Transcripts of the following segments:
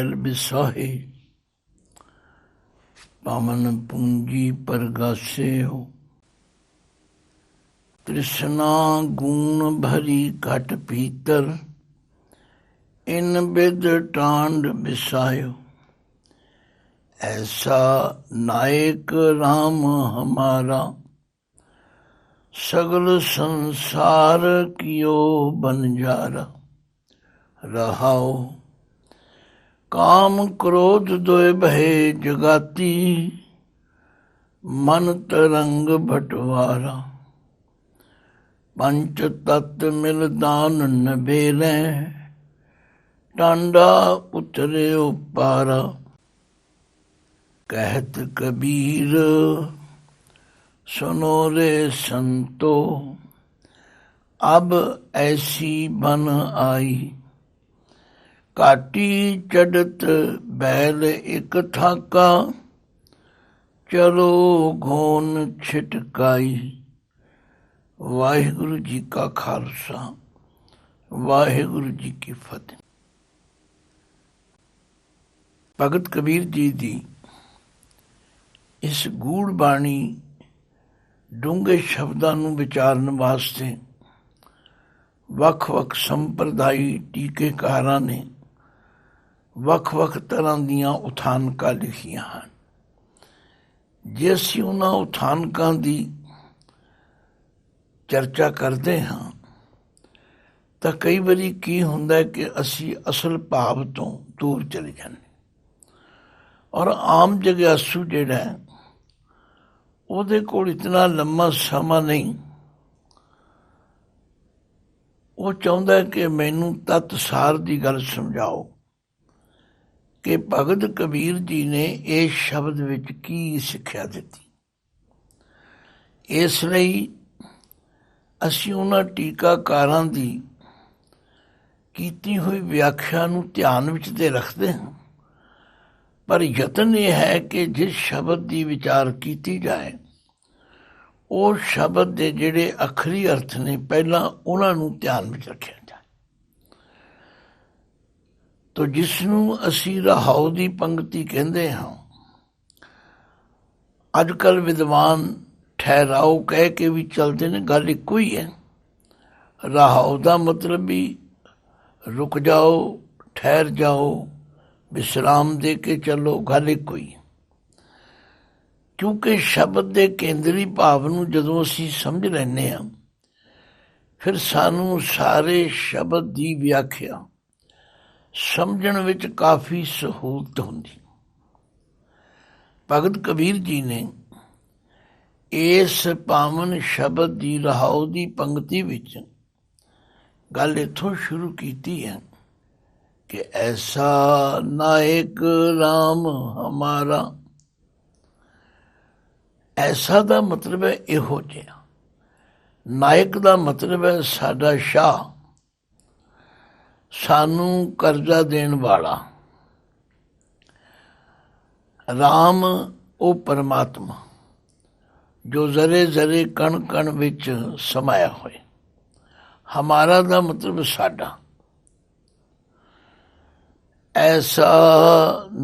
ਮੈਲ ਬਿਸਾਹੇ, ਪਾਵਨ ਪੂੰਜੀ ਪਰਗਾਸੇ ਹੋ। ਤ੍ਰਿਸ਼ਨਾ ਗੂਣ ਭਰੀ ਘਟ ਭੀਤਰ, ਇਨ ਬਿਦ ਟਾਂਡ ਬਿਸਾਇਓ। ऐसा नायक राम हमारा, सगल संसार कियो बंजारा। रहाओ काम क्रोध दोय भय जगाती, मन तरंग भटवारा। पंच तत्व मिल दान नबेरे, टांडा उतरे पारा। कहत कबीर सुनो रे संतो, अब ऐसी बन आई। काटी चढ़त बैल एक थाका, चलो घोन छिटकाई। वाहिगुरु जी का खालसा, वाहिगुरु जी की फतेह। भगत कबीर जी दी इस ਗੂੜ ਬਾਣੀ ਡੂੰਘੇ ਸ਼ਬਦਾਂ ਨੂੰ ਵਿਚਾਰਨ ਵਾਸਤੇ ਵੱਖ-ਵੱਖ ਸੰਪਰਦਾਈ ਟੀਕੇਕਾਰਾਂ ਨੇ ਵੱਖ-ਵੱਖ ਤਰ੍ਹਾਂ ਦੀਆਂ ਉਥਾਨਕਾਂ ਲਿਖੀਆਂ ਹਨ। ਜੇ ਅਸੀਂ ਉਹਨਾਂ ਉਥਾਨਕਾਂ ਦੀ ਚਰਚਾ ਕਰਦੇ ਹਾਂ ਤਾਂ ਕਈ ਵਾਰੀ ਕੀ ਹੁੰਦਾ ਕਿ ਅਸੀਂ ਅਸਲ ਭਾਵ ਤੋਂ ਦੂਰ ਚਲੇ ਜਾਂਦੇ, ਔਰ ਆਮ ਜਗਿਆਸੂ ਜਿਹੜਾ ਉਹਦੇ ਕੋਲ ਇਤਨਾ ਲੰਮਾ ਸਮਾਂ ਨਹੀਂ। ਉਹ ਚਾਹੁੰਦਾ ਕਿ ਮੈਨੂੰ ਤਤਸਾਰ ਦੀ ਗੱਲ ਸਮਝਾਓ ਕਿ ਭਗਤ ਕਬੀਰ ਜੀ ਨੇ ਇਸ ਸ਼ਬਦ ਵਿੱਚ ਕੀ ਸਿੱਖਿਆ ਦਿੱਤੀ। ਇਸ ਲਈ ਅਸੀਂ ਉਹਨਾਂ ਟੀਕਾਕਾਰਾਂ ਦੀ ਕੀਤੀ ਹੋਈ ਵਿਆਖਿਆ ਨੂੰ ਧਿਆਨ ਵਿੱਚ ਤੇ ਰੱਖਦੇ ਹਾਂ, ਪਰ ਯਤਨ ਇਹ ਹੈ ਕਿ ਜਿਸ ਸ਼ਬਦ ਦੀ ਵਿਚਾਰ ਕੀਤੀ ਜਾਏ ਉਹ ਸ਼ਬਦ ਦੇ ਜਿਹੜੇ ਅੱਖਰੀ ਅਰਥ ਨੇ ਪਹਿਲਾਂ ਉਹਨਾਂ ਨੂੰ ਧਿਆਨ ਵਿੱਚ ਰੱਖਿਆ ਜਾਏ। ਤੋ ਜਿਸ ਨੂੰ ਅਸੀਂ ਰਹਾਉ ਦੀ ਪੰਕਤੀ ਕਹਿੰਦੇ ਹਾਂ, ਅੱਜ ਕੱਲ੍ਹ ਵਿਦਵਾਨ ਠਹਿਰਾਓ ਕਹਿ ਕੇ ਵੀ ਚੱਲਦੇ ਨੇ, ਗੱਲ ਇੱਕੋ ਹੀ ਹੈ। ਰਹਾਉ ਦਾ ਮਤਲਬ ਵੀ ਰੁਕ ਜਾਓ, ਠਹਿਰ ਜਾਓ, ਵਿਸਰਾਮ ਦੇ ਕੇ ਚੱਲੋ, ਗੱਲ ਇੱਕੋ ਹੀ। ਕਿਉਂਕਿ ਸ਼ਬਦ ਦੇ ਕੇਂਦਰੀ ਭਾਵ ਨੂੰ ਜਦੋਂ ਅਸੀਂ ਸਮਝ ਲੈਂਦੇ ਹਾਂ, ਫਿਰ ਸਾਨੂੰ ਸਾਰੇ ਸ਼ਬਦ ਦੀ ਵਿਆਖਿਆ ਸਮਝਣ ਵਿੱਚ ਕਾਫੀ ਸਹੂਲਤ ਹੁੰਦੀ। ਭਗਤ ਕਬੀਰ ਜੀ ਨੇ ਇਸ ਪਾਵਨ ਸ਼ਬਦ ਦੀ ਰਹਾਉ ਦੀ ਪੰਕਤੀ ਵਿੱਚ ਗੱਲ ਇੱਥੋਂ ਸ਼ੁਰੂ ਕੀਤੀ ਹੈ ਕਿ ਐਸਾ ਨਾਇਕ ਰਾਮ ਹਮਾਰਾ। ਐਸਾ ਦਾ ਮਤਲਬ ਹੈ ਇਹੋ ਜਿਹਾ, ਨਾਇਕ ਦਾ ਮਤਲਬ ਹੈ ਸਾਡਾ ਸ਼ਾਹ, ਸਾਨੂੰ ਕਰਜ਼ਾ ਦੇਣ ਵਾਲਾ। ਰਾਮ ਉਹ ਪਰਮਾਤਮਾ ਜੋ ਜ਼ਰੇ ਜ਼ਰੇ ਕਣ ਕਣ ਵਿੱਚ ਸਮਾਇਆ ਹੋਏ। ਹਮਾਰਾ ਦਾ ਮਤਲਬ ਸਾਡਾ। ऐसा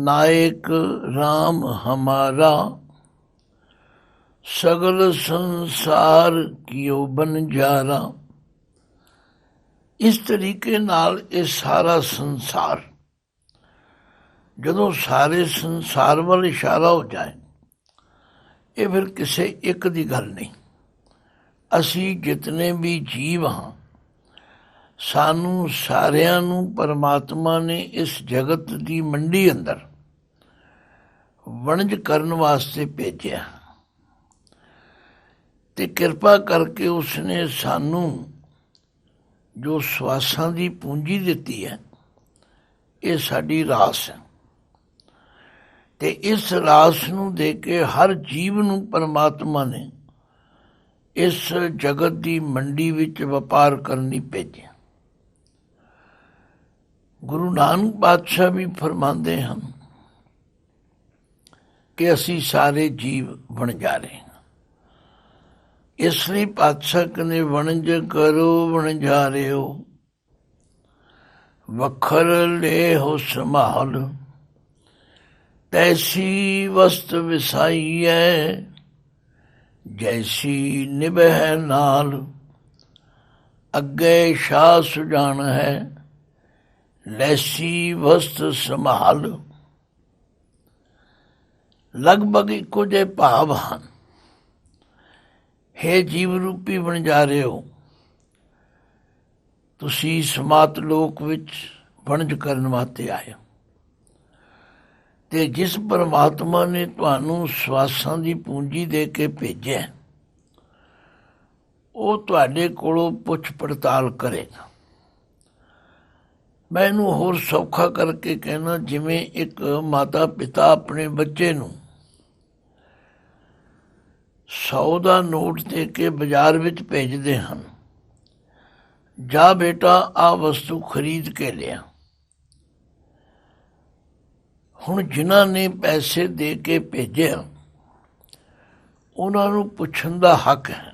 नायक राम हमारा, सगल संसार कियो बंजारा। इस तरीके नाल ये सारा संसार, ਜਦੋਂ ਸਾਰੇ ਸੰਸਾਰ ਵੱਲ ਇਸ਼ਾਰਾ ਹੋ ਜਾਏ, ਇਹ ਫਿਰ ਕਿਸੇ ਇੱਕ ਦੀ ਗੱਲ ਨਹੀਂ। ਅਸੀਂ ਜਿਤਨੇ ਵੀ ਜੀਵ ਹਾਂ, ਸਾਨੂੰ ਸਾਰਿਆਂ ਨੂੰ ਪਰਮਾਤਮਾ ਨੇ ਇਸ ਜਗਤ ਦੀ ਮੰਡੀ ਅੰਦਰ ਵਣਜ ਕਰਨ ਵਾਸਤੇ ਭੇਜਿਆ, ਤੇ ਕਿਰਪਾ ਕਰਕੇ ਉਸਨੇ ਸਾਨੂੰ ਜੋ ਸਵਾਸਾਂ ਦੀ ਪੂੰਜੀ ਦਿੱਤੀ ਹੈ, ਇਹ ਸਾਡੀ ਰਾਸ ਹੈ। ਤੇ ਇਸ ਰਾਸ ਨੂੰ ਦੇ ਕੇ ਹਰ ਜੀਵ ਨੂੰ ਪਰਮਾਤਮਾ ਨੇ ਇਸ ਜਗਤ ਦੀ ਮੰਡੀ ਵਿੱਚ ਵਪਾਰ ਕਰਨ ਲਈ ਭੇਜਿਆ। ਗੁਰੂ ਨਾਨਕ ਪਾਤਸ਼ਾਹ ਵੀ ਫਰਮਾਉਂਦੇ ਹਨ ਕਿ ਅਸੀਂ ਸਾਰੇ ਜੀਵ ਵਣਜਾਰੇ ਹਾਂ। ਇਸ ਲਈ ਪਾਤਸ਼ਾਹ ਕਹਿੰਦੇ ਵਣਜ ਕਰੋ ਵਣਜਾਰਿਓ, ਵੱਖਰ ਲੈ ਹੋ ਸੰਭਾਲ। तैसी वस्त विसाईऐ जैसी निभै नाल। अगे शाह सुजान है लैसी वस्त संभाल। लगभग इक्को ਜਿਹੇ ਭਾਵ ਹਨ। हे ਜੀਵ ਰੂਪੀ ਵਣਜਾਰਿਓ, ਤੁਸੀਂ ਸਮਾਤ ਲੋਕ ਵਿੱਚ ਵਣਜ ਕਰਨ ਵਾਸਤੇ ਆਏ ਹੋ ਤੇ ਜਿਸ ਪਰਮਾਤਮਾ ਨੇ ਤੁਹਾਨੂੰ ਸਵਾਸਾਂ ਦੀ ਪੂੰਜੀ ਦੇ ਕੇ ਭੇਜਿਆ, ਉਹ ਤੁਹਾਡੇ ਕੋਲੋਂ ਪੁੱਛ ਪੜਤਾਲ ਕਰੇਗਾ। ਮੈਂ ਇਹਨੂੰ ਹੋਰ ਸੌਖਾ ਕਰਕੇ ਕਹਿਣਾ, ਜਿਵੇਂ ਇੱਕ ਮਾਤਾ ਪਿਤਾ ਆਪਣੇ ਬੱਚੇ ਨੂੰ 100 ਦਾ ਨੋਟ ਦੇ ਕੇ ਬਾਜ਼ਾਰ ਵਿੱਚ ਭੇਜਦੇ ਹਨ, ਜਾ ਬੇਟਾ ਆ ਵਸਤੂ ਖਰੀਦ ਕੇ ਲਿਆ। ਹੁਣ ਜਿਨ੍ਹਾਂ ਨੇ ਪੈਸੇ ਦੇ ਕੇ ਭੇਜਿਆ, ਉਹਨਾਂ ਨੂੰ ਪੁੱਛਣ ਦਾ ਹੱਕ ਹੈ,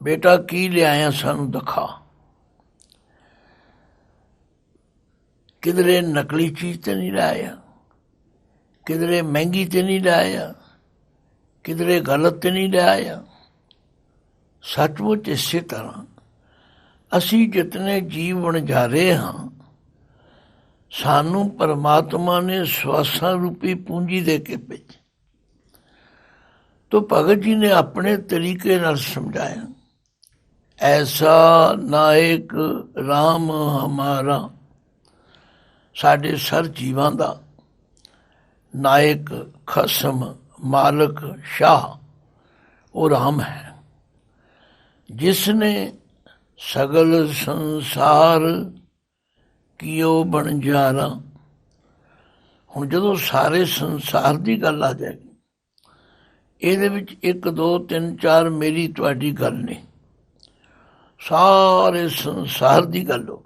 ਬੇਟਾ ਕੀ ਲਿਆਇਆ ਸਾਨੂੰ ਦਿਖਾ। ਕਿਧਰੇ ਨਕਲੀ ਚੀਜ਼ ਤੇ ਨਹੀਂ ਲਾਇਆ, ਕਿਧਰੇ ਮਹਿੰਗੀ ਤੇ ਨਹੀਂ ਲਾਇਆ, ਕਿਧਰੇ ਗਲਤ ਤੇ ਨਹੀਂ ਲਾਇਆ। ਸੱਚਮੁੱਚ ਇਸੇ ਤਰ੍ਹਾਂ ਅਸੀਂ ਜਿਤਨੇ ਜੀਵ ਵਣਜਾਰੇ ਹਾਂ, ਸਾਨੂੰ ਪਰਮਾਤਮਾ ਨੇ ਸਵਾਸਾਂ ਰੂਪੀ ਪੂੰਜੀ ਦੇ ਕੇ ਭੇਜੇ। ਤੋ ਭਗਤ ਜੀ ਨੇ ਆਪਣੇ ਤਰੀਕੇ ਨਾਲ ਸਮਝਾਇਆ, ਐਸਾ ਨਾਇਕ ਰਾਮ ਹਮਾਰਾ। ਸਾਡੇ ਸਰ ਜੀਵਾਂ ਦਾ ਨਾਇਕ, ਖਸਮ, ਮਾਲਕ, ਸ਼ਾਹ ਉਹ ਰਾਮ ਹੈ, ਜਿਸ ਨੇ ਸਗਲ ਸੰਸਾਰ ਕੀਓ ਬਣਜਾਰਾ। ਹੁਣ ਜਦੋਂ ਸਾਰੇ ਸੰਸਾਰ ਦੀ ਗੱਲ ਆ ਜਾਏਗੀ, ਇਹਦੇ ਵਿੱਚ 1 2 3 4 ਮੇਰੀ ਤੁਹਾਡੀ ਗੱਲ ਨਹੀਂ, ਸਾਰੇ ਸੰਸਾਰ ਦੀ ਗੱਲ ਹੋ।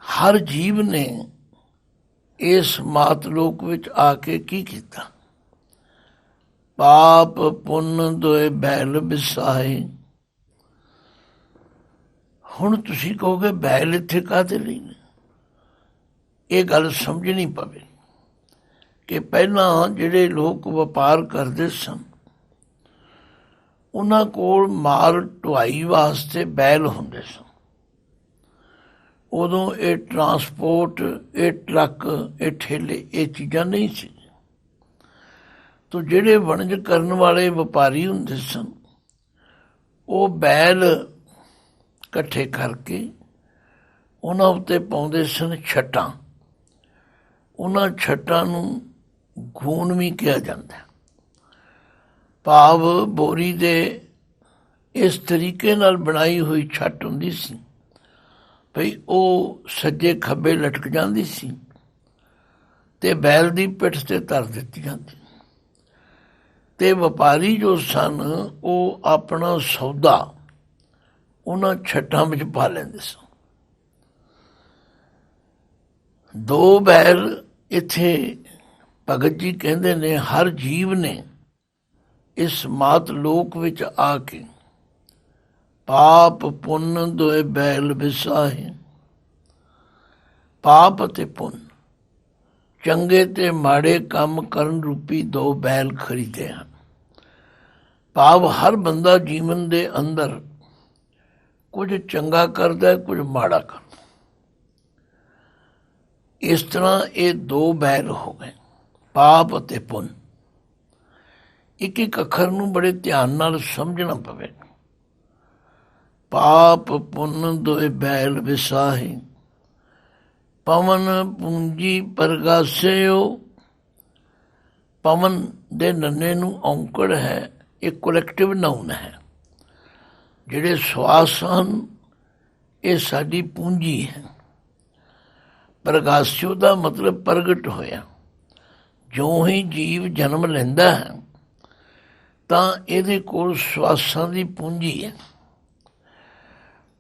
ਹਰ ਜੀਵ ਨੇ ਇਸ ਮਾਤਲੋਕ ਵਿੱਚ ਆ ਕੇ ਕੀ ਕੀਤਾ? ਪਾਪ ਪੁੰਨ ਦੋਏ ਬੈਲ ਬਿਸਾਏ। ਹੁਣ ਤੁਸੀਂ ਕਹੋਗੇ ਬੈਲ ਇੱਥੇ ਕਾਹਦੇ ਲਈ ਨੇ? ਇਹ ਗੱਲ ਸਮਝਣੀ ਪਵੇ ਕਿ ਪਹਿਲਾਂ ਜਿਹੜੇ ਲੋਕ ਵਪਾਰ ਕਰਦੇ ਸਨ, ਉਹਨਾਂ ਕੋਲ ਮਾਲ ਢੁਆਈ ਵਾਸਤੇ ਬੈਲ ਹੁੰਦੇ ਸਨ। ਉਦੋਂ ਇਹ ਟਰਾਂਸਪੋਰਟ, ਇਹ ਟਰੱਕ, ਇਹ ਠੇਲੇ, ਇਹ ਚੀਜ਼ਾਂ ਨਹੀਂ ਸੀ। ਤੋ ਜਿਹੜੇ ਵਣਜ ਕਰਨ ਵਾਲੇ ਵਪਾਰੀ ਹੁੰਦੇ ਸਨ, ਉਹ ਬੈਲ ਇਕੱਠੇ ਕਰਕੇ ਉਹਨਾਂ ਉੱਤੇ ਪਾਉਂਦੇ ਸਨ ਛੱਟਾਂ। ਉਹਨਾਂ ਛੱਟਾਂ ਨੂੰ ਗੂਣ ਵੀ ਕਿਹਾ ਜਾਂਦਾ, ਭਾਵ ਬੋਰੀ ਦੇ ਇਸ ਤਰੀਕੇ ਨਾਲ ਬਣਾਈ ਹੋਈ ਛੱਟ ਹੁੰਦੀ ਸੀ ਭਈ ਉਹ ਸੱਜੇ ਖੱਬੇ ਲਟਕ ਜਾਂਦੀ ਸੀ ਤੇ ਬੈਲ ਦੀ ਪਿੱਠ ਤੇ ਧਰ ਦਿੱਤੀ ਜਾਂਦੀ। ਤੇ ਵਪਾਰੀ ਜੋ ਸਨ, ਉਹ ਆਪਣਾ ਸੌਦਾ ਉਹਨਾਂ ਛੱਟਾਂ ਵਿੱਚ ਪਾ ਲੈਂਦੇ ਸਨ। 2 ਬੈਲ ਇੱਥੇ ਭਗਤ ਜੀ ਕਹਿੰਦੇ ਨੇ ਹਰ ਜੀਵ ਨੇ ਇਸ ਮਾਤ ਲੋਕ ਵਿੱਚ ਆ ਕੇ ਪਾਪ ਪੁੰਨ ਦੋਏ ਬੈਲ ਵਿਸਾਹੇ। ਪਾਪ ਅਤੇ ਪੁੰਨ, ਚੰਗੇ ਤੇ ਮਾੜੇ ਕੰਮ ਕਰਨ ਰੂਪੀ 2 ਬੈਲ ਖਰੀਦੇ ਹਨ। ਭਾਵ ਹਰ ਬੰਦਾ ਜੀਵਨ ਦੇ ਅੰਦਰ ਕੁਝ ਚੰਗਾ ਕਰਦਾ, ਕੁਝ ਮਾੜਾ ਕਰਦਾ। ਇਸ ਤਰ੍ਹਾਂ ਇਹ 2 ਬੈਲ ਹੋ ਗਏ, ਪਾਪ ਅਤੇ ਪੁੰਨ। ਇੱਕ ਇੱਕ ਅੱਖਰ ਨੂੰ ਬੜੇ ਧਿਆਨ ਨਾਲ ਸਮਝਣਾ ਪਵੇਗਾ। ਪਾਪ ਪੁੰਨ ਦੋਏ ਬੈਲ ਵਿਸਾਹੇ, ਪਵਨ ਪੂੰਜੀ ਪ੍ਰਗਾਸਿਓ। ਪਵਨ ਦੇ ਨੰਨੇ ਨੂੰ ਔਂਕੜ ਹੈ, ਇਹ ਕੋਲੈਕਟਿਵ ਨਾਊਨ ਹੈ। ਜਿਹੜੇ ਸਵਾਸ ਹਨ, ਇਹ ਸਾਡੀ ਪੂੰਜੀ ਹੈ। ਪ੍ਰਗਾਸਿਓ ਦਾ ਮਤਲਬ ਪ੍ਰਗਟ ਹੋਇਆ। ਜਿਉਂ ਹੀ ਜੀਵ ਜਨਮ ਲੈਂਦਾ ਹੈ ਤਾਂ ਇਹਦੇ ਕੋਲ ਸਵਾਸਾਂ ਦੀ ਪੂੰਜੀ ਹੈ।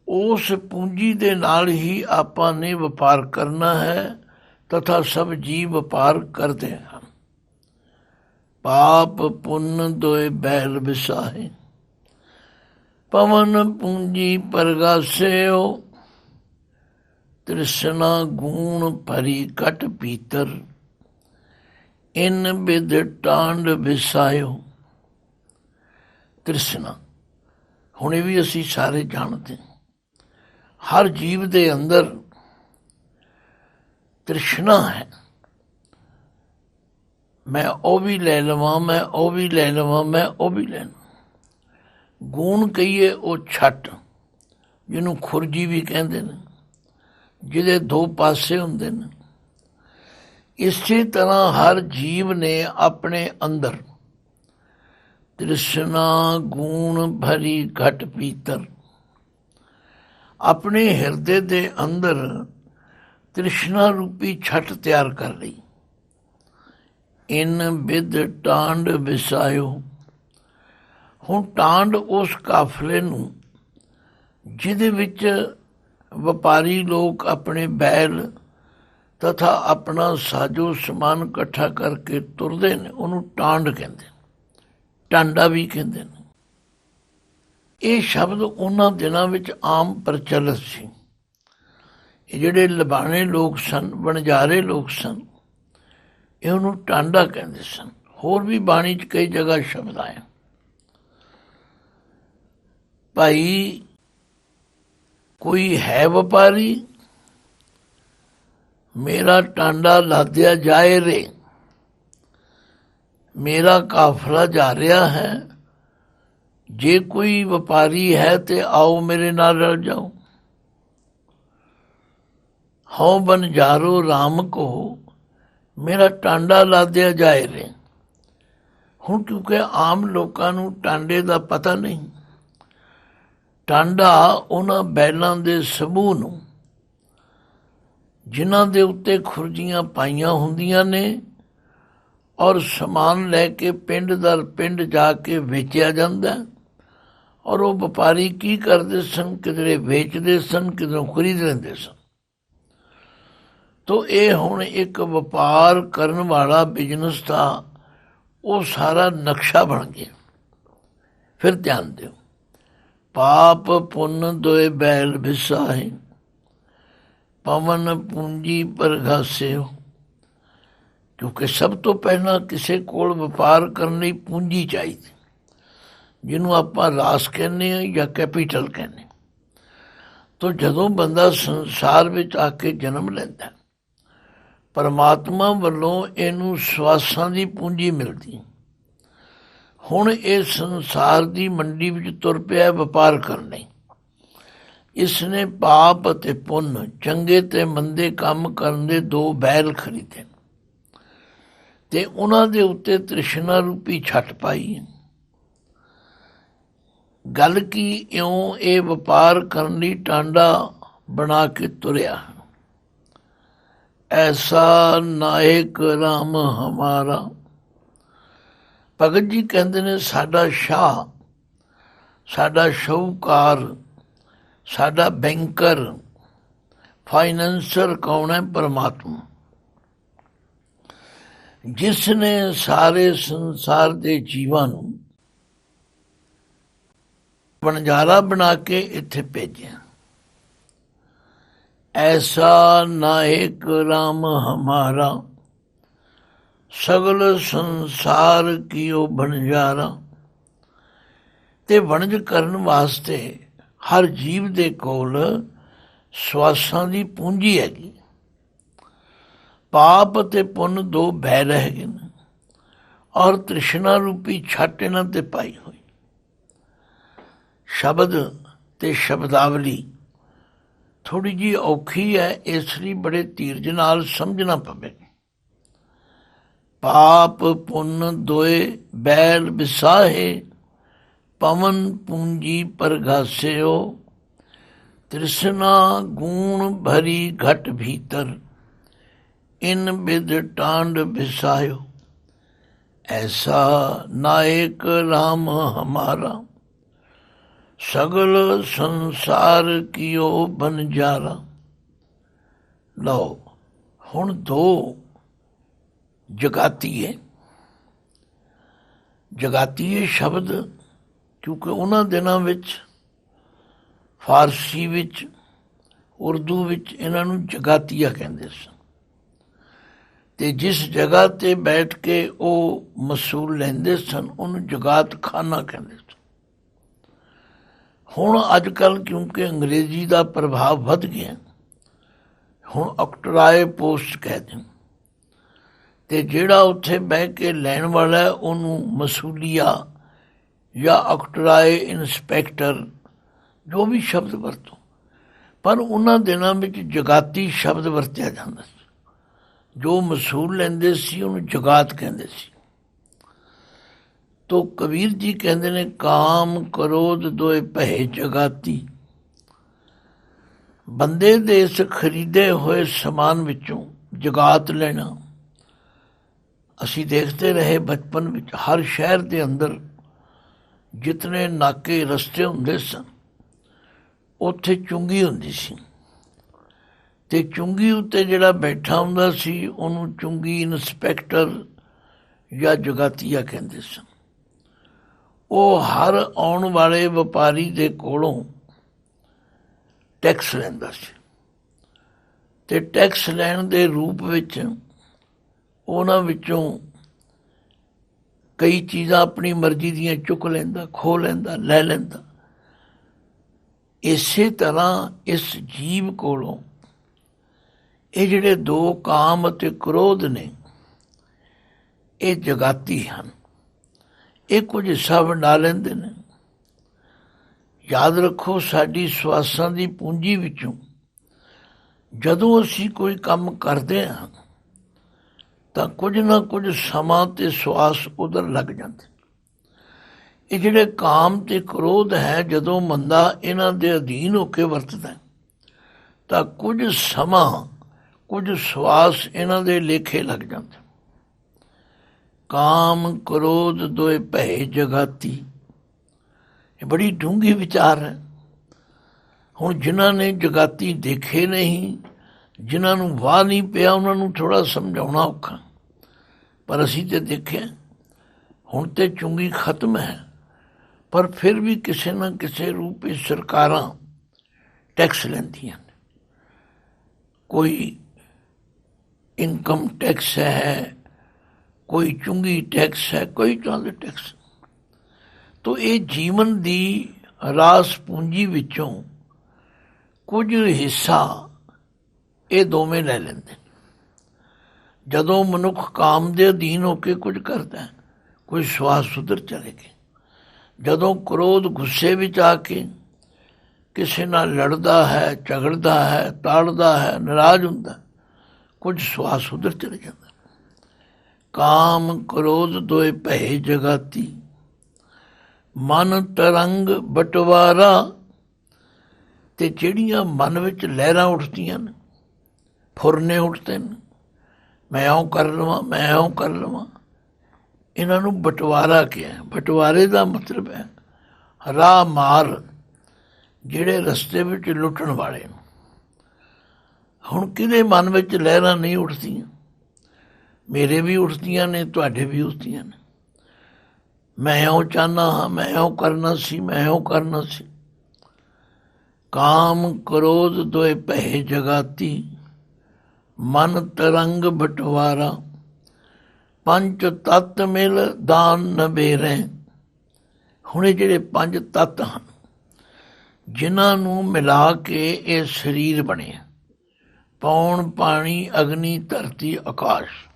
ਉਸ ਪੂੰਜੀ ਦੇ ਨਾਲ ਹੀ ਆਪਾਂ ਨੇ ਵਪਾਰ ਕਰਨਾ ਹੈ ਤਥਾ ਸਭ ਜੀਵ ਵਪਾਰ ਕਰਦੇ ਹਨ। ਪਾਪ ਪੁੰਨ ਦੋਏ ਬੈਲ ਵਿਸਾਹੇ, ਪਵਨ ਪੂੰਜੀ ਪ੍ਰਗਾਸਿਓ। ਤ੍ਰਿਸ਼ਨਾ ਗੂਣ ਭਰੀ ਘਟ ਭੀਤਰ, ਇਨ ਬਿਦ ਟਾਂਡ ਵਿਸਾਇਓ। ਤ੍ਰਿਸ਼ਨਾ ਹੁਣੇ ਵੀ ਅਸੀਂ ਸਾਰੇ ਜਾਣਦੇ, ਹਰ ਜੀਵ ਦੇ ਅੰਦਰ ਤ੍ਰਿਸ਼ਨਾ ਹੈ। ਮੈਂ ਉਹ ਵੀ ਲੈ ਲਵਾਂ, ਮੈਂ ਉਹ ਵੀ ਲੈ ਲਵਾਂ, ਮੈਂ ਉਹ ਵੀ ਲੈ ਲਵਾਂ। ਗੁਣ ਕਹੀਏ ਉਹ ਛੱਟ, ਜਿਹਨੂੰ ਖੁਰਜੀ ਵੀ ਕਹਿੰਦੇ ਨੇ, ਜਿਹਦੇ ਦੋ ਪਾਸੇ ਹੁੰਦੇ ਨੇ। ਇਸੇ ਤਰ੍ਹਾਂ ਹਰ ਜੀਵ ਨੇ ਆਪਣੇ ਅੰਦਰ ਤ੍ਰਿਸ਼ਨਾ ਗੁਣ ਭਰੀ ਘਟ ਭੀਤਰ, ਆਪਣੇ ਹਿਰਦੇ ਦੇ ਅੰਦਰ ਤ੍ਰਿਸ਼ਨਾ ਰੂਪੀ ਛੱਟ ਤਿਆਰ ਕਰ ਲਈ। ਇਨ ਬਿਦ ਟਾਂਡ ਵਿਸਾਇਓ। ਹੁਣ ਟਾਂਡ ਉਸ ਕਾਫਲੇ ਨੂੰ ਜਿਹਦੇ ਵਿੱਚ ਵਪਾਰੀ ਲੋਕ ਆਪਣੇ ਬੈਲ ਤਥਾ ਆਪਣਾ ਸਾਜੋ ਸਮਾਨ ਇਕੱਠਾ ਕਰਕੇ ਤੁਰਦੇ ਨੇ, ਉਹਨੂੰ ਟਾਂਡ ਕਹਿੰਦੇ, ਟਾਂਡਾ ਵੀ ਕਹਿੰਦੇ ਨੇ। ਇਹ ਸ਼ਬਦ ਉਹਨਾਂ ਦਿਨਾਂ ਵਿੱਚ ਆਮ ਪ੍ਰਚਲਿਤ ਸੀ। ਇਹ ਜਿਹੜੇ ਲਬਾਣੇ ਲੋਕ ਸਨ, ਵਣਜਾਰੇ ਲੋਕ ਸਨ, ਇਹ ਉਹਨੂੰ ਟਾਂਡਾ ਕਹਿੰਦੇ ਸਨ। ਹੋਰ ਵੀ ਬਾਣੀ 'ਚ ਕਈ ਜਗ੍ਹਾ ਸ਼ਬਦ ਆਏ। ਭਾਈ ਕੋਈ ਹੈ ਵਪਾਰੀ, ਮੇਰਾ ਟਾਂਡਾ ਲਾਦਿਆ ਜਾਏ ਰੇ, ਮੇਰਾ ਕਾਫਲਾ ਜਾ ਰਿਹਾ ਹੈ, ਜੇ ਕੋਈ ਵਪਾਰੀ ਹੈ ਤੇ ਆਓ ਮੇਰੇ ਨਾਲ ਰਲ ਜਾਓ। ਹਉ ਬਨਜਾਰੋ ਰਾਮ ਕੋ, ਮੇਰਾ ਟਾਂਡਾ ਲਾਦਿਆ ਜਾਏ ਰੇ। ਹੁਣ ਕਿਉਂਕਿ ਆਮ ਲੋਕਾਂ ਨੂੰ ਟਾਂਡੇ ਦਾ ਪਤਾ ਨਹੀਂ, ਟਾਂਡਾ ਉਹਨਾਂ ਬੈਲਾਂ ਦੇ ਸਮੂਹ ਨੂੰ ਜਿਨ੍ਹਾਂ ਦੇ ਉੱਤੇ ਖੁਰਜੀਆਂ ਪਾਈਆਂ ਹੁੰਦੀਆਂ ਨੇ ਔਰ ਸਮਾਨ ਲੈ ਕੇ ਪਿੰਡ ਦਰ ਪਿੰਡ ਜਾ ਕੇ ਵੇਚਿਆ ਜਾਂਦਾ। ਔਰ ਉਹ ਵਪਾਰੀ ਕੀ ਕਰਦੇ ਸਨ, ਕਿਧਰੇ ਵੇਚਦੇ ਸਨ, ਕਿਧਰੋਂ ਖਰੀਦ ਲੈਂਦੇ ਸਨ। ਤੋ ਇਹ ਹੁਣ ਇੱਕ ਵਪਾਰ ਕਰਨ ਵਾਲਾ ਬਿਜ਼ਨਸ ਦਾ ਉਹ ਸਾਰਾ ਨਕਸ਼ਾ ਬਣ ਗਿਆ। ਫਿਰ ਧਿਆਨ ਦਿਓ, ਪਾਪ ਪੁੰਨ ਦੋਏ ਬੈਲ ਵਿਸਾਹੇ, ਪਵਨ ਪੂੰਜੀ ਪਰਗਾਸਿਓ। ਕਿਉਂਕਿ ਸਭ ਤੋਂ ਪਹਿਲਾਂ ਕਿਸੇ ਕੋਲ ਵਪਾਰ ਕਰਨ ਲਈ ਪੂੰਜੀ ਚਾਹੀਦੀ, ਜਿਹਨੂੰ ਆਪਾਂ ਰਾਸ ਕਹਿੰਦੇ ਹਾਂ ਜਾਂ ਕੈਪੀਟਲ ਕਹਿੰਦੇ। ਤੋ ਜਦੋਂ ਬੰਦਾ ਸੰਸਾਰ ਵਿੱਚ ਆ ਕੇ ਜਨਮ ਲੈਂਦਾ, ਪਰਮਾਤਮਾ ਵੱਲੋਂ ਇਹਨੂੰ ਸਵਾਸਾਂ ਦੀ ਪੂੰਜੀ ਮਿਲਦੀ। ਹੁਣ ਇਹ ਸੰਸਾਰ ਦੀ ਮੰਡੀ ਵਿੱਚ ਤੁਰ ਪਿਆ ਵਪਾਰ ਕਰਨ ਲਈ। ਇਸ ਨੇ ਪਾਪ ਅਤੇ ਪੁੰਨ, ਚੰਗੇ ਤੇ ਮੰਦੇ ਕੰਮ ਕਰਨ ਦੇ ਦੋ ਬੈਲ ਖਰੀਦੇ ਤੇ ਉਹਨਾਂ ਦੇ ਉੱਤੇ ਤ੍ਰਿਸ਼ਨਾ ਰੂਪੀ ਛੱਟ ਪਾਈ। ਗੱਲ ਕੀ ਇਉਂ ਇਹ ਵਪਾਰ ਕਰਨ ਲਈ ਟਾਂਡਾ ਬਣਾ ਕੇ ਤੁਰਿਆ। ਐਸਾ ਨਾਇਕ ਰਾਮ ਹਮਾਰਾ। ਭਗਤ ਜੀ ਕਹਿੰਦੇ ਨੇ ਸਾਡਾ ਸ਼ਾਹ, ਸਾਡਾ ਸ਼ਾਹੂਕਾਰ, ਸਾਡਾ ਬੈਂਕਰ, ਫਾਈਨੈਂਸਰ ਕੌਣ ਹੈ? ਪਰਮਾਤਮਾ, ਜਿਸ ਨੇ ਸਾਰੇ ਸੰਸਾਰ ਦੇ ਜੀਵਾਂ ਨੂੰ ਵਣਜਾਰਾ ਬਣਾ ਕੇ ਇੱਥੇ ਭੇਜਿਆ। ਐਸਾ ਨਾਇਕ ਰਾਮ ਹਮਾਰਾ, ਸਗਲ ਸੰਸਾਰ ਕੀਓ ਵਣਜਾਰਾ। ਤੇ ਵਣਜ ਕਰਨ ਵਾਸਤੇ ਹਰ ਜੀਵ ਦੇ ਕੋਲ ਸਵਾਸਾਂ ਦੀ ਪੂੰਜੀ ਹੈਗੀ। ਪਾਪ ਅਤੇ ਪੁੰਨ ਦੋ ਬੈ ਰਹਿ ਗਏ ਨੇ ਔਰ ਤ੍ਰਿਸ਼ਨਾ ਰੂਪੀ ਛੱਟ ਇਹਨਾਂ ਤੇ ਪਾਈ ਹੋਈ। ਸ਼ਬਦ ਤੇ ਸ਼ਬਦਾਵਲੀ ਥੋੜ੍ਹੀ ਜਿਹੀ ਔਖੀ ਹੈ, ਇਸ ਲਈ ਬੜੇ ਧੀਰਜ ਨਾਲ ਸਮਝਣਾ ਪਵੇਗਾ। ਪਾਪ ਪੁੰਨ ਦੋਏ ਬੈਲ ਵਿਸਾਹੇ, ਪਵਨ ਪੂੰਜੀ ਪਰਗਾਸਿਓ। ਤ੍ਰਿਸ਼ਨਾ ਗੂਣ ਭਰੀ ਘਟ ਭੀਤਰ, ਇਨ ਬਿਦ ਟਾਂਡ ਵਿਸਾਇਓ। ਐਸਾ ਨਾਇਕ ਰਾਮ ਹਮਾਰਾ, ਸਗਲ ਸੰਸਾਰ ਕੀਓ ਬਨਜਾਰਾ। ਲਓ ਹੁਣ ਦੋ ਜਗਾਤੀਏ। ਜਗਾਤੀਏ ਸ਼ਬਦ ਕਿਉਂਕਿ ਉਹਨਾਂ ਦਿਨਾਂ ਵਿੱਚ ਫਾਰਸੀ ਵਿੱਚ ਉਰਦੂ ਵਿੱਚ ਇਹਨਾਂ ਨੂੰ ਜਗਾਤੀਆ ਕਹਿੰਦੇ ਸਨ। ਤੇ ਜਿਸ ਜਗ੍ਹਾ ਤੇ ਬੈਠ ਕੇ ਉਹ ਮਸੂਲ ਲੈਂਦੇ ਸਨ ਉਹਨੂੰ ਜਗਾਤ ਖਾਨਾ ਕਹਿੰਦੇ ਸਨ। ਹੁਣ ਅੱਜ ਕੱਲ੍ਹ ਕਿਉਂਕਿ ਅੰਗਰੇਜ਼ੀ ਦਾ ਪ੍ਰਭਾਵ ਵੱਧ ਗਿਆ, ਹੁਣ ਔਕਟਰਾਏ ਪੋਸਟ ਕਹਿੰਦੇ, ਤੇ ਜਿਹੜਾ ਉੱਥੇ ਬਹਿ ਕੇ ਲੈਣ ਵਾਲਾ ਉਹਨੂੰ ਮਸੂਲੀਆ ਜਾਂ ਔਕਟਰਾਏ ਇੰਸਪੈਕਟਰ, ਜੋ ਵੀ ਸ਼ਬਦ ਵਰਤੋ, ਪਰ ਉਹਨਾਂ ਦਿਨਾਂ ਵਿੱਚ ਜਗਾਤੀ ਸ਼ਬਦ ਵਰਤਿਆ ਜਾਂਦਾ ਸੀ। ਜੋ ਮਸੂਲ ਲੈਂਦੇ ਸੀ ਉਹਨੂੰ ਜਗਾਤ ਕਹਿੰਦੇ ਸੀ। ਤੋ ਕਬੀਰ ਜੀ ਕਹਿੰਦੇ ਨੇ, ਕਾਮ ਕ੍ਰੋਧ ਦੋਏ ਭਏ ਜਗਾਤੀ। ਬੰਦੇ ਦੇ ਇਸ ਖਰੀਦੇ ਹੋਏ ਸਮਾਨ ਵਿੱਚੋਂ ਜਗਾਤ ਲੈਣਾ। ਅਸੀਂ ਦੇਖਦੇ ਰਹੇ ਬਚਪਨ ਵਿੱਚ ਹਰ ਸ਼ਹਿਰ ਦੇ ਅੰਦਰ ਜਿਤਨੇ ਨਾਕੇ ਰਸਤੇ ਹੁੰਦੇ ਸਨ ਉੱਥੇ ਚੁੰਗੀ ਹੁੰਦੀ ਸੀ, ਤੇ ਚੁੰਗੀ ਉੱਤੇ ਜਿਹੜਾ ਬੈਠਾ ਹੁੰਦਾ ਸੀ ਉਹਨੂੰ ਚੁੰਗੀ ਇੰਸਪੈਕਟਰ ਜਾਂ ਜਗਾਤੀਆ ਕਹਿੰਦੇ ਸਨ। ਉਹ ਹਰ ਆਉਣ ਵਾਲੇ ਵਪਾਰੀ ਦੇ ਕੋਲੋਂ ਟੈਕਸ ਲੈਂਦਾ ਸੀ, ਤੇ ਟੈਕਸ ਲੈਣ ਦੇ ਰੂਪ ਵਿੱਚ ਉਹਨਾਂ ਵਿੱਚੋਂ ਕਈ ਚੀਜ਼ਾਂ ਆਪਣੀ ਮਰਜ਼ੀ ਦੀਆਂ ਚੁੱਕ ਲੈਂਦਾ, ਖੋਹ ਲੈਂਦਾ, ਲੈ ਲੈਂਦਾ। ਇਸੇ ਤਰ੍ਹਾਂ ਇਸ ਜੀਵ ਕੋਲੋਂ ਇਹ ਜਿਹੜੇ ਦੋ ਕਾਮ ਅਤੇ ਕ੍ਰੋਧ ਨੇ ਇਹ ਜਗਾਤੀ ਹਨ। ਇਹ ਕੁਝ ਹਿੱਸਾ ਵੰਡਾ ਲੈਂਦੇ ਨੇ। ਯਾਦ ਰੱਖੋ, ਸਾਡੀ ਸਵਾਸਾਂ ਦੀ ਪੂੰਜੀ ਵਿੱਚੋਂ ਜਦੋਂ ਅਸੀਂ ਕੋਈ ਕੰਮ ਕਰਦੇ ਹਾਂ ਤਾਂ ਕੁਝ ਨਾ ਕੁਝ ਸਮਾਂ ਤੇ ਸਵਾਸ ਉਧਰ ਲੱਗ ਜਾਂਦੇ। ਇਹ ਜਿਹੜੇ ਕਾਮ ਤੇ ਕ੍ਰੋਧ ਹੈ, ਜਦੋਂ ਬੰਦਾ ਇਹਨਾਂ ਦੇ ਅਧੀਨ ਹੋ ਕੇ ਵਰਤਦਾ ਤਾਂ ਕੁਝ ਸਮਾਂ, ਕੁਝ ਸਵਾਸ ਇਹਨਾਂ ਦੇ ਲੇਖੇ ਲੱਗ ਜਾਂਦੇ। ਕਾਮ ਕ੍ਰੋਧ ਦੋਏ ਭਏ ਜਗਾਤੀ, ਇਹ ਬੜੀ ਡੂੰਘੀ ਵਿਚਾਰ ਹੈ। ਹੁਣ ਜਿਨ੍ਹਾਂ ਨੇ ਜਗਾਤੀ ਦੇਖੇ ਨਹੀਂ, ਜਿਨ੍ਹਾਂ ਨੂੰ ਵਾਹ ਨਹੀਂ ਪਿਆ, ਉਹਨਾਂ ਨੂੰ ਥੋੜ੍ਹਾ ਸਮਝਾਉਣਾ ਔਖਾ, ਪਰ ਅਸੀਂ ਤਾਂ ਦੇਖਿਆ। ਹੁਣ ਤੇ ਚੁੰਗੀ ਖਤਮ ਹੈ, ਪਰ ਫਿਰ ਵੀ ਕਿਸੇ ਨਾ ਕਿਸੇ ਰੂਪ ਵਿੱਚ ਸਰਕਾਰਾਂ ਟੈਕਸ ਲੈਂਦੀਆਂ ਨੇ। ਕੋਈ ਇਨਕਮ ਟੈਕਸ ਹੈ, ਕੋਈ ਚੁੰਗੀ ਟੈਕਸ ਹੈ, ਕੋਈ ਤਰ੍ਹਾਂ ਦੇ ਟੈਕਸ। ਤੋ ਇਹ ਜੀਵਨ ਦੀ ਰਾਸ ਪੂੰਜੀ ਵਿੱਚੋਂ ਕੁਝ ਹਿੱਸਾ ਇਹ ਦੋਵੇਂ ਲੈ ਲੈਂਦੇ। ਜਦੋਂ ਮਨੁੱਖ ਕਾਮ ਦੇ ਅਧੀਨ ਹੋ ਕੇ ਕੁਝ ਕਰਦਾ, ਕੋਈ ਸਵਾਸ ਉਧਰ ਚਲੇ ਗਏ। ਜਦੋਂ ਕ੍ਰੋਧ ਗੁੱਸੇ ਵਿੱਚ ਆ ਕੇ ਕਿਸੇ ਨਾਲ ਲੜਦਾ ਹੈ, ਝਗੜਦਾ ਹੈ, ਤਾੜਦਾ ਹੈ, ਨਾਰਾਜ਼ ਹੁੰਦਾ, ਕੁਝ ਸਵਾਸ ਉਧਰ ਚਲੇ ਜਾਂਦਾ। ਕਾਮ ਕ੍ਰੋਧ ਦੋਏ ਭਏ ਜਗਾਤੀ, ਮਨ ਤਰੰਗ ਬਟਵਾਰਾ। ਤੇ ਜਿਹੜੀਆਂ ਮਨ ਵਿੱਚ ਲਹਿਰਾਂ ਉੱਠਦੀਆਂ ਨੇ, ਫੁਰਨੇ ਉੱਠਦੇ ਨੇ, ਮੈਂ ਇਉਂ ਕਰ ਲਵਾਂ, ਮੈਂ ਇਉਂ ਕਰ ਲਵਾਂ, ਇਹਨਾਂ ਨੂੰ ਬਟਵਾਰਾ ਕਿਹਾ। ਬਟਵਾਰੇ ਦਾ ਮਤਲਬ ਹੈ ਰਾਹ ਮਾਰ, ਜਿਹੜੇ ਰਸਤੇ ਵਿੱਚ ਲੁੱਟਣ ਵਾਲੇ ਨੂੰ। ਹੁਣ ਕਿਹਦੇ ਮਨ ਵਿੱਚ ਲਹਿਰਾਂ ਨਹੀਂ ਉੱਠਦੀਆਂ? ਮੇਰੇ ਵੀ ਉੱਠਦੀਆਂ ਨੇ, ਤੁਹਾਡੇ ਵੀ ਉੱਠਦੀਆਂ ਨੇ। ਮੈਂ ਇਉਂ ਚਾਹੁੰਦਾ ਹਾਂ, ਮੈਂ ਇਉਂ ਕਰਨਾ ਸੀ, ਮੈਂ ਇਉਂ ਕਰਨਾ ਸੀ। ਕਾਮ ਕ੍ਰੋਧ ਦੋਏ ਭਏ ਜਗਾਤੀ, ਮਨ ਤਰੰਗ ਬਟਵਾਰਾ। ਪੰਜ ਤੱਤ ਮਿਲ ਦਾਨ ਨਬੇਰੇ। ਹੁਣ ਇਹ ਜਿਹੜੇ ਪੰਜ ਤੱਤ ਹਨ, ਜਿਨ੍ਹਾਂ ਨੂੰ ਮਿਲਾ ਕੇ ਇਹ ਸਰੀਰ ਬਣਿਆ, ਪੌਣ, ਪਾਣੀ, ਅਗਨੀ, ਧਰਤੀ, ਆਕਾਸ਼,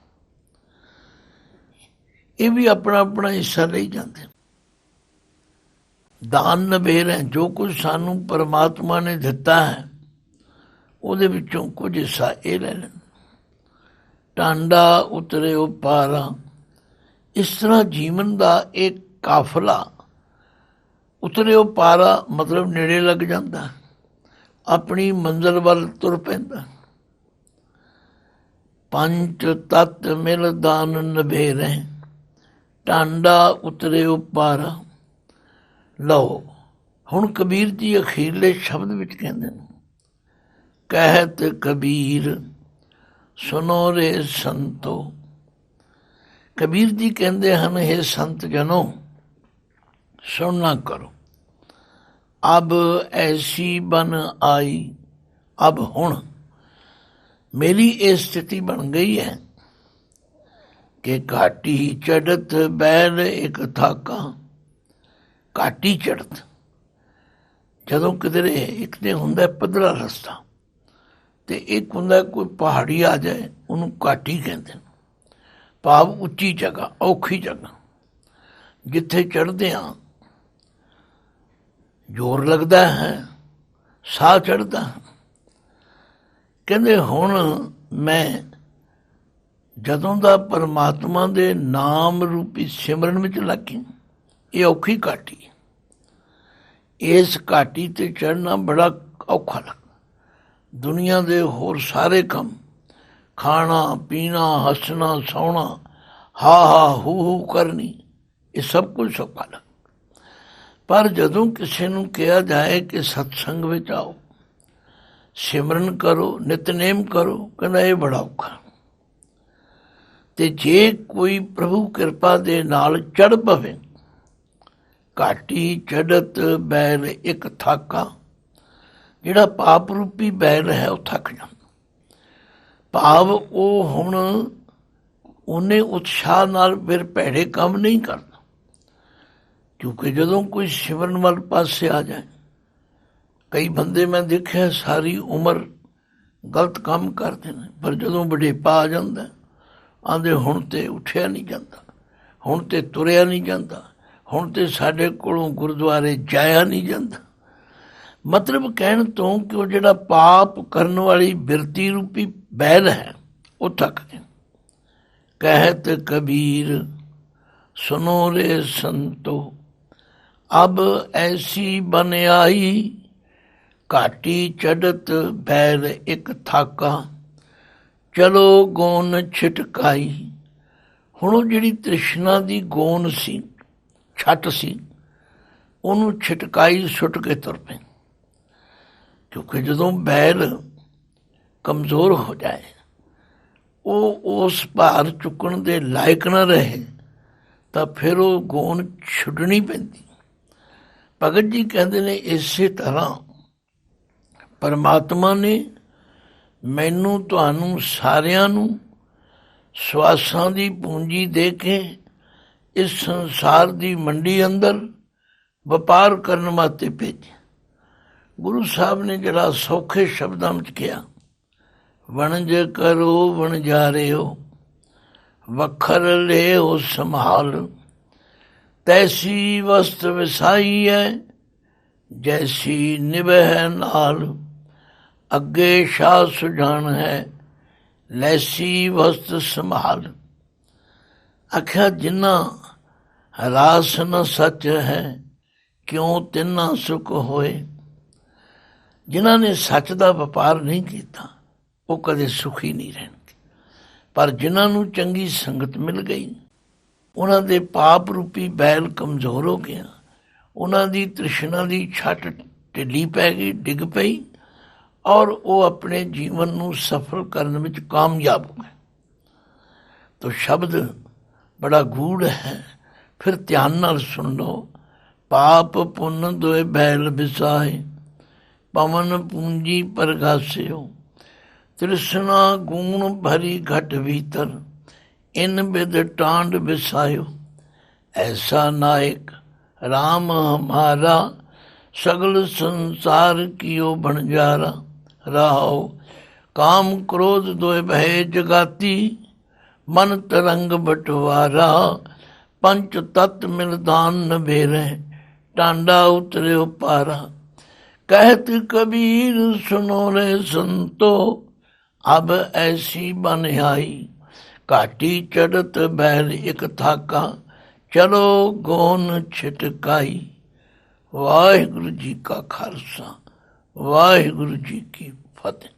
ਇਹ ਵੀ ਆਪਣਾ ਆਪਣਾ ਹਿੱਸਾ ਲਈ ਜਾਂਦੇ। ਦਾਨ ਨਬੇਰ ਹੈ, ਜੋ ਕੁਝ ਸਾਨੂੰ ਪਰਮਾਤਮਾ ਨੇ ਦਿੱਤਾ ਹੈ ਉਹਦੇ ਵਿੱਚੋਂ ਕੁਝ ਹਿੱਸਾ ਇਹ ਲੈ ਲੈਣ। ਟਾਂਡਾ ਉਤਰੇ ਉਪਾਰਾ। ਇਸ ਤਰ੍ਹਾਂ ਜੀਵਨ ਦਾ ਇੱਕ ਕਾਫਲਾ ਉਤਰੇ ਉਪਾਰਾ ਮਤਲਬ ਨੇੜੇ ਲੱਗ ਜਾਂਦਾ, ਆਪਣੀ ਮੰਜ਼ਿਲ ਵੱਲ ਤੁਰ ਪੈਂਦਾ। ਪੰਜ ਤੱਤ ਮਿਲ ਦਾਨ ਨਬੇਰੇ, ਟਾਂਡਾ ਉਤਰੇ ਉਪਾਰਾ। ਲਓ, ਹੁਣ ਕਬੀਰ ਜੀ ਅਖੀਰਲੇ ਸ਼ਬਦ ਵਿੱਚ ਕਹਿੰਦੇ ਨੇ, ਕਹਿਤ ਕਬੀਰ ਸੁਨੋ ਰੇ ਸੰਤੋ। ਕਬੀਰ ਜੀ ਕਹਿੰਦੇ ਹਨ, ਹੇ ਸੰਤ ਜਨੋ, ਸੁਣਨਾ ਕਰੋ। ਅਬ ਐਸੀ ਬਨ ਆਈ अब हुण मेरी ये स्थिति बन गई है कि घाटी चढ़त बैल एक थाका। घाटी चढ़त ਜਦੋਂ ਕਿਧਰੇ ਇੱਕ ਤੇ ਹੁੰਦਾ ਪੱਧਰਾ ਰਸਤਾ ਤੇ ਇੱਕ ਹੁੰਦਾ ਕੋਈ ਪਹਾੜੀ ਆ ਜਾਏ ਉਹਨੂੰ ਘਾਟੀ ਕਹਿੰਦੇ ਨੇ, ਭਾਵ ਉੱਚੀ ਜਗ੍ਹਾ, ਔਖੀ ਜਗ੍ਹਾ ਜਿੱਥੇ ਚੜ੍ਹਦੇ ਹਾਂ ਜ਼ੋਰ ਲੱਗਦਾ ਹੈ, ਸਾਹ ਚੜ੍ਹਦਾ। ਕਹਿੰਦੇ ਹੁਣ ਮੈਂ ਜਦੋਂ ਦਾ ਪਰਮਾਤਮਾ ਦੇ ਨਾਮ ਰੂਪੀ ਸਿਮਰਨ ਵਿੱਚ ਲੱਗੀ, ਇਹ ਔਖੀ ਘਾਟੀ, ਇਸ ਘਾਟੀ ਤੇ ਚੜ੍ਹਨਾ ਬੜਾ ਔਖਾ ਲੱਗਦਾ। ਦੁਨੀਆ ਦੇ ਹੋਰ ਸਾਰੇ ਕੰਮ, ਖਾਣਾ ਪੀਣਾ, ਹੱਸਣਾ ਸੌਣਾ, ਹਾ ਹਾ ਹੂ ਹੂ ਕਰਨੀ, ਇਹ ਸਭ ਕੁਝ ਸੌਖਾ ਲੱਗਦਾ। ਪਰ ਜਦੋਂ ਕਿਸੇ ਨੂੰ ਕਿਹਾ ਜਾਏ ਕਿ ਸਤਸੰਗ ਵਿੱਚ ਆਓ, ਸਿਮਰਨ ਕਰੋ, ਨਿਤਨੇਮ ਕਰੋ, ਕਹਿੰਦਾ ਇਹ ਬੜਾ ਔਖਾ। ਤੇ ਜੇ ਕੋਈ ਪ੍ਰਭੂ ਕਿਰਪਾ ਦੇ ਨਾਲ ਚੜ੍ਹ ਪਵੇ, ਘਾਟੀ ਚੜ੍ਹਤ ਬੈਲ ਇੱਕ ਥਾਕਾ, ਜਿਹੜਾ ਪਾਪ ਰੂਪੀ ਬੈਲ ਹੈ ਉਹ ਥੱਕ ਜਾਂਦਾ। ਭਾਵ ਉਹ ਹੁਣ ਉਹਨੇ ਉਤਸ਼ਾਹ ਨਾਲ ਫਿਰ ਭੈੜੇ ਕੰਮ ਨਹੀਂ ਕਰਦਾ, ਕਿਉਂਕਿ ਜਦੋਂ ਕੋਈ ਸਿਮਰਨ ਵੱਲ ਪਾਸੇ ਆ ਜਾਏ, ਕਈ ਬੰਦੇ ਮੈਂ ਦੇਖਿਆ ਸਾਰੀ ਉਮਰ ਗਲਤ ਕੰਮ ਕਰਦੇ ਨੇ, ਪਰ ਜਦੋਂ ਵਡੇਪਾ ਆ ਜਾਂਦਾ ਆਂਦੇ ਹੁਣ ਤੇ ਉੱਠਿਆ ਨਹੀਂ ਜਾਂਦਾ, ਹੁਣ ਤੇ ਤੁਰਿਆ ਨਹੀਂ ਜਾਂਦਾ, ਹੁਣ ਤੇ ਸਾਡੇ ਕੋਲੋਂ ਗੁਰਦੁਆਰੇ ਜਾਇਆ ਨਹੀਂ ਜਾਂਦਾ। ਮਤਲਬ ਕਹਿਣ ਤੋਂ ਕਿ ਉਹ ਜਿਹੜਾ ਪਾਪ ਕਰਨ ਵਾਲੀ ਬਿਰਤੀ ਰੂਪੀ ਬੈਲ ਹੈ ਉਹ ਥੱਕ ਗਿਆ। ਕਹਿਤ ਕਬੀਰ ਸੁਨੋ ਰੇ ਸੰਤੋ, ਅਬ ਐਸੀ ਬਨ ਆਈ, ਘਾਟੀ ਚੜ੍ਹਤ ਬੈਲ ਇੱਕ ਥਾਕਾ, ਚਲੋ ਗੋਨ ਛਿਟਕਾਈ। ਹੁਣ ਉਹ ਜਿਹੜੀ ਤ੍ਰਿਸ਼ਨਾ ਦੀ ਗੋਨ ਸੀ, ਛੱਟ ਸੀ, ਉਹਨੂੰ ਛਿਟਕਾਈ ਸੁੱਟ ਕੇ ਤੁਰ ਪਏ। ਕਿਉਂਕਿ ਜਦੋਂ ਬੈਲ ਕਮਜ਼ੋਰ ਹੋ ਜਾਏ, ਉਹ ਉਸ ਭਾਰ ਚੁੱਕਣ ਦੇ ਲਾਇਕ ਨਾ ਰਹੇ, ਤਾਂ ਫਿਰ ਉਹ ਗੋਨ ਛੁੱਟਣੀ ਪੈਂਦੀ। ਭਗਤ ਜੀ ਕਹਿੰਦੇ ਨੇ ਇਸੇ ਤਰ੍ਹਾਂ ਪਰਮਾਤਮਾ ਨੇ ਮੈਨੂੰ ਤੁਹਾਨੂੰ ਸਾਰਿਆਂ ਨੂੰ ਸਵਾਸਾਂ ਦੀ ਪੂੰਜੀ ਦੇ ਕੇ ਇਸ ਸੰਸਾਰ ਦੀ ਮੰਡੀ ਅੰਦਰ ਵਪਾਰ ਕਰਨ ਵਾਸਤੇ ਭੇਜਿਆ। ਗੁਰੂ ਸਾਹਿਬ ਨੇ ਜਿਹੜਾ ਸੌਖੇ ਸ਼ਬਦਾਂ ਵਿੱਚ ਕਿਹਾ, ਵਣਜ ਕਰੋ ਵਣਜਾਰਿਓ, ਵੱਖਰ ਲਿਓ ਸੰਭਾਲ, ਤੈਸੀ ਵਸਤ ਵਿਸਾਈ ਹੈ, ਜੈਸੀ ਨਿਭੈ ਨਾਲ, ਅੱਗੇ ਸ਼ਾਹ ਸੁਝਾਣ ਹੈ, ਲੈਸੀ ਵਸਤ ਸੰਭਾਲ। ਆਖਿਆ ਜਿੰਨਾ ਰਾਸ ਨ ਸੱਚ ਹੈ, ਕਿਉਂ ਤਿੰਨਾ ਸੁਖ ਹੋਏ। ਜਿਨ੍ਹਾਂ ਨੇ ਸੱਚ ਦਾ ਵਪਾਰ ਨਹੀਂ ਕੀਤਾ ਉਹ ਕਦੇ ਸੁਖੀ ਨਹੀਂ ਰਹਿਣਗੇ, ਪਰ ਜਿਨ੍ਹਾਂ ਨੂੰ ਚੰਗੀ ਸੰਗਤ ਮਿਲ ਗਈ, ਉਹਨਾਂ ਦੇ ਪਾਪ ਰੂਪੀ ਬੈਲ ਕਮਜ਼ੋਰ ਹੋ ਗਿਆ, ਉਹਨਾਂ ਦੀ ਤ੍ਰਿਸ਼ਨਾ ਦੀ ਛੱਟ ਢਿੱਲੀ ਪੈ ਗਈ, ਡਿੱਗ ਪਈ, ਔਰ ਉਹ ਆਪਣੇ ਜੀਵਨ ਨੂੰ ਸਫਲ ਕਰਨ ਵਿੱਚ ਕਾਮਯਾਬ ਹੋ ਗਏ। ਤੋ ਸ਼ਬਦ ਬੜਾ ਗੂੜ ਹੈ, ਫਿਰ ਧਿਆਨ ਨਾਲ ਸੁਣ ਲਓ। ਪਾਪ ਪੁੰਨ ਦੋਏ ਬੈਲ ਵਿਸਾਏ, ਪਵਨ ਪੂੰਜੀ ਪਰਗਾਸਿਓ, ਤ੍ਰਿਸ਼ਨਾ ਗੂਣ ਭਰੀ ਘਟ ਭੀਤਰ, ਇਨ ਬਿਦ ਟਾਂਡ ਵਿਸਾਇਓ। ਐਸਾ ਨਾਇਕ ਰਾਮ ਹਮਾਰਾ, ਸਗਲ ਸੰਸਾਰ ਕੀਓ ਬਣਜਾਰਾ। ਰਾਓ ਕਾਮ ਕ੍ਰੋਧ ਦੋਏ ਭੈ ਜਗਾਤੀ, ਮਨ ਤਰੰਗ ਬਟਵਾਰਾ, ਪੰਚ ਤਤ ਮਿਲਦਾਨ ਨਭੇਰੇ, ਟਾਂਡਾ ਉਤਰਿਓ ਪਾਰਾ। कहत कबीर सुनो रे संतो, अब ऐसी बन आई, घाटी चढ़त बैल एक थाका, चलो गोन छिटकाई। वाहिगुरु जी का खालसा, वाहिगुरु जी की फतेह।